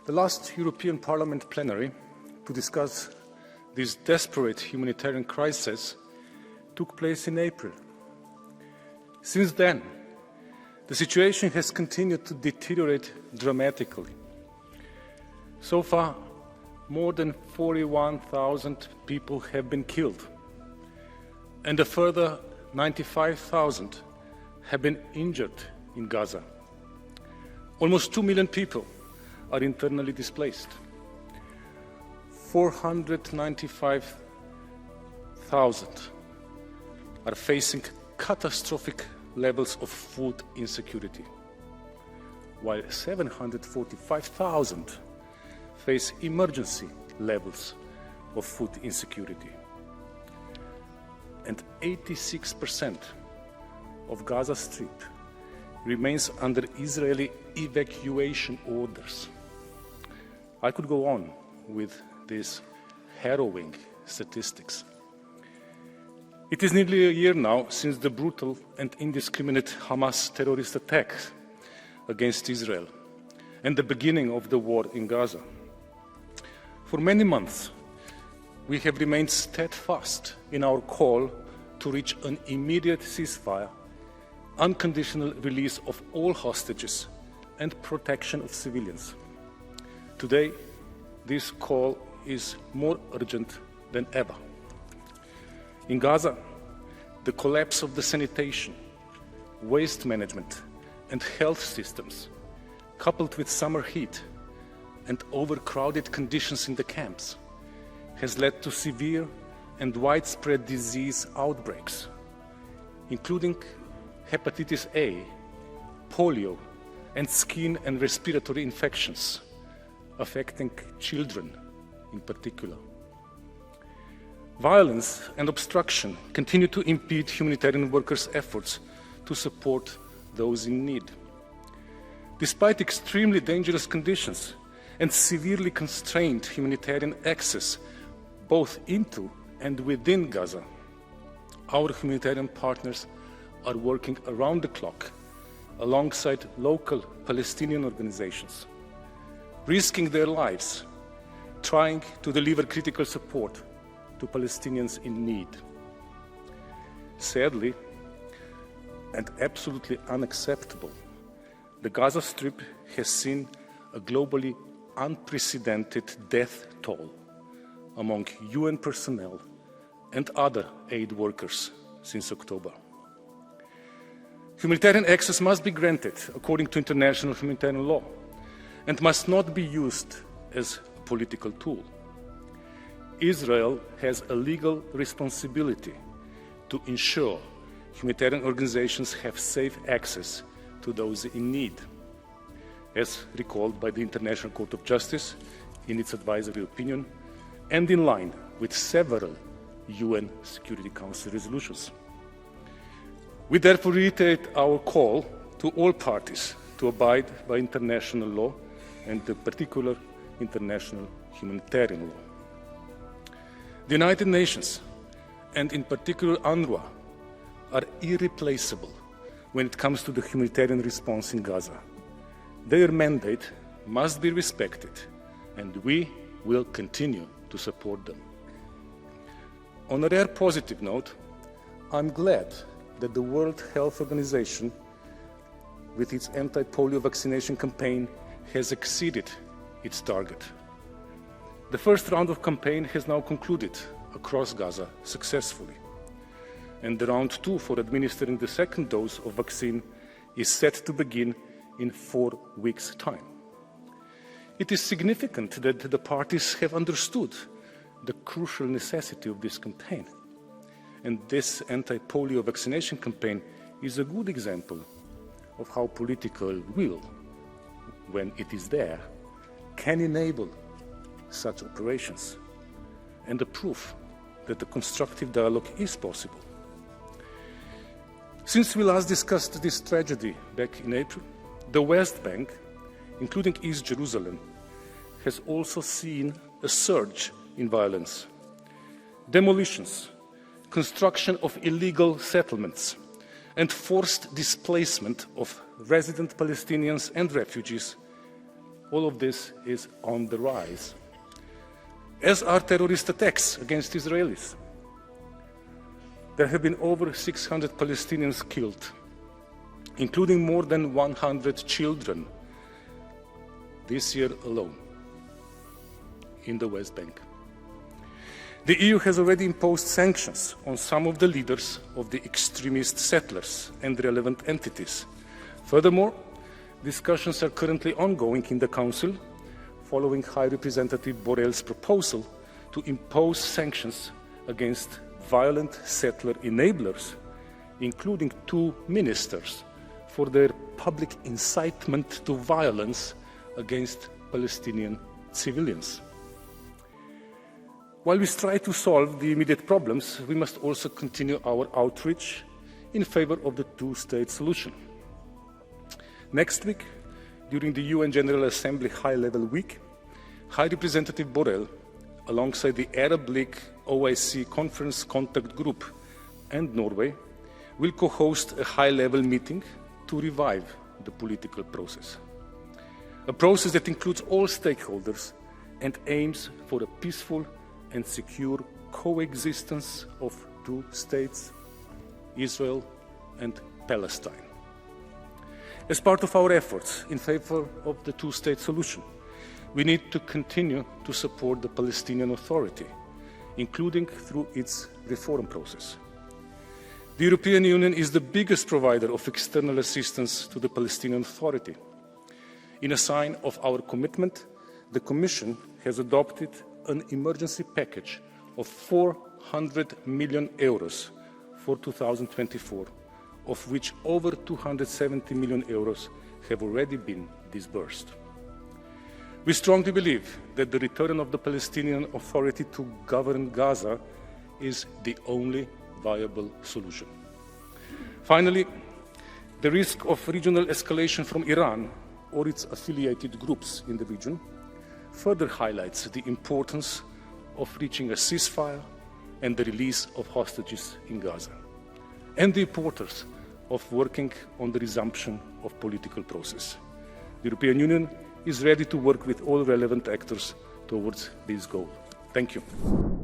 The last European Parliament plenary to discuss this desperate humanitarian crisis took place in April. Since then, the situation has continued to deteriorate dramatically. So far, more than 41,000 people have been killed, and a further 95,000 have been injured in Gaza. Almost 2 million people are internally displaced. 495,000 are facing catastrophic levels of food insecurity, while 745,000 face emergency levels of food insecurity. And 86% of Gaza Strip remains under Israeli evacuation orders. I could go on with these harrowing statistics. It is nearly a year now since the brutal and indiscriminate Hamas terrorist attack against Israel and the beginning of the war in Gaza. For many months, we have remained steadfast in our call to reach an immediate ceasefire, unconditional release of all hostages, and protection of civilians. Today, this call is more urgent than ever. In Gaza, the collapse of the sanitation, waste management, and health systems, coupled with summer heat and overcrowded conditions in the camps, has led to severe and widespread disease outbreaks, including hepatitis A, polio, and skin and respiratory infections, affecting children in particular. Violence and obstruction continue to impede humanitarian workers' efforts to support those in need. Despite extremely dangerous conditions and severely constrained humanitarian access both into and within Gaza, our humanitarian partners are working around the clock alongside local Palestinian organizations, risking their lives, trying to deliver critical support to Palestinians in need. Sadly, and absolutely unacceptable, the Gaza Strip has seen a globally unprecedented death toll among UN personnel and other aid workers since October. Humanitarian access must be granted according to international humanitarian law and must not be used as a political tool. Israel has a legal responsibility to ensure humanitarian organizations have safe access to those in need, as recalled by the International Court of Justice in its advisory opinion and in line with several UN Security Council resolutions. We therefore reiterate our call to all parties to abide by international law and in particular international humanitarian law. The United Nations, and in particular UNRWA, are irreplaceable when it comes to the humanitarian response in Gaza. Their mandate must be respected, and we will continue to support them. On a rare positive note, I'm glad that the World Health Organization, with its anti-polio vaccination campaign, has exceeded its target. The first round of campaign has now concluded across Gaza successfully, and the round 2 for administering the second dose of vaccine is set to begin in 4 weeks' time. It is significant that the parties have understood the crucial necessity of this campaign, and this anti-polio vaccination campaign is a good example of how political will, when it is there, can enable such operations, and a proof that the constructive dialogue is possible. Since we last discussed this tragedy back in April, the West Bank, including East Jerusalem, has also seen a surge in violence. Demolitions, construction of illegal settlements, and forced displacement of resident Palestinians and refugees all of this is on the rise, as are terrorist attacks against Israelis. There have been over 600 Palestinians killed, including more than 100 children this year alone in the West Bank. The EU has already imposed sanctions on some of the leaders of the extremist settlers and relevant entities. Furthermore, discussions are currently ongoing in the Council following High Representative Borrell's proposal to impose sanctions against violent settler enablers, including 2 ministers, for their public incitement to violence against Palestinian civilians. While we strive to solve the immediate problems, we must also continue our outreach in favor of the two-state solution. Next week, during the UN General Assembly High-Level Week, High Representative Borrell, alongside the Arab League OIC Conference Contact Group and Norway, will co-host a high-level meeting to revive the political process. A process that includes all stakeholders and aims for a peaceful and secure coexistence of 2 states, Israel and Palestine. As part of our efforts in favor of the two-state solution, we need to continue to support the Palestinian Authority, including through its reform process. The European Union is the biggest provider of external assistance to the Palestinian Authority. In a sign of our commitment, the Commission has adopted an emergency package of 400 million euros for 2024, of which over 270 million euros have already been disbursed. We strongly believe that the return of the Palestinian Authority to govern Gaza is the only viable solution. Finally, the risk of regional escalation from Iran or its affiliated groups in the region further highlights the importance of reaching a ceasefire and the release of hostages in Gaza, and the importance of working on the resumption of political process. The European Union is ready to work with all relevant actors towards this goal. Thank you.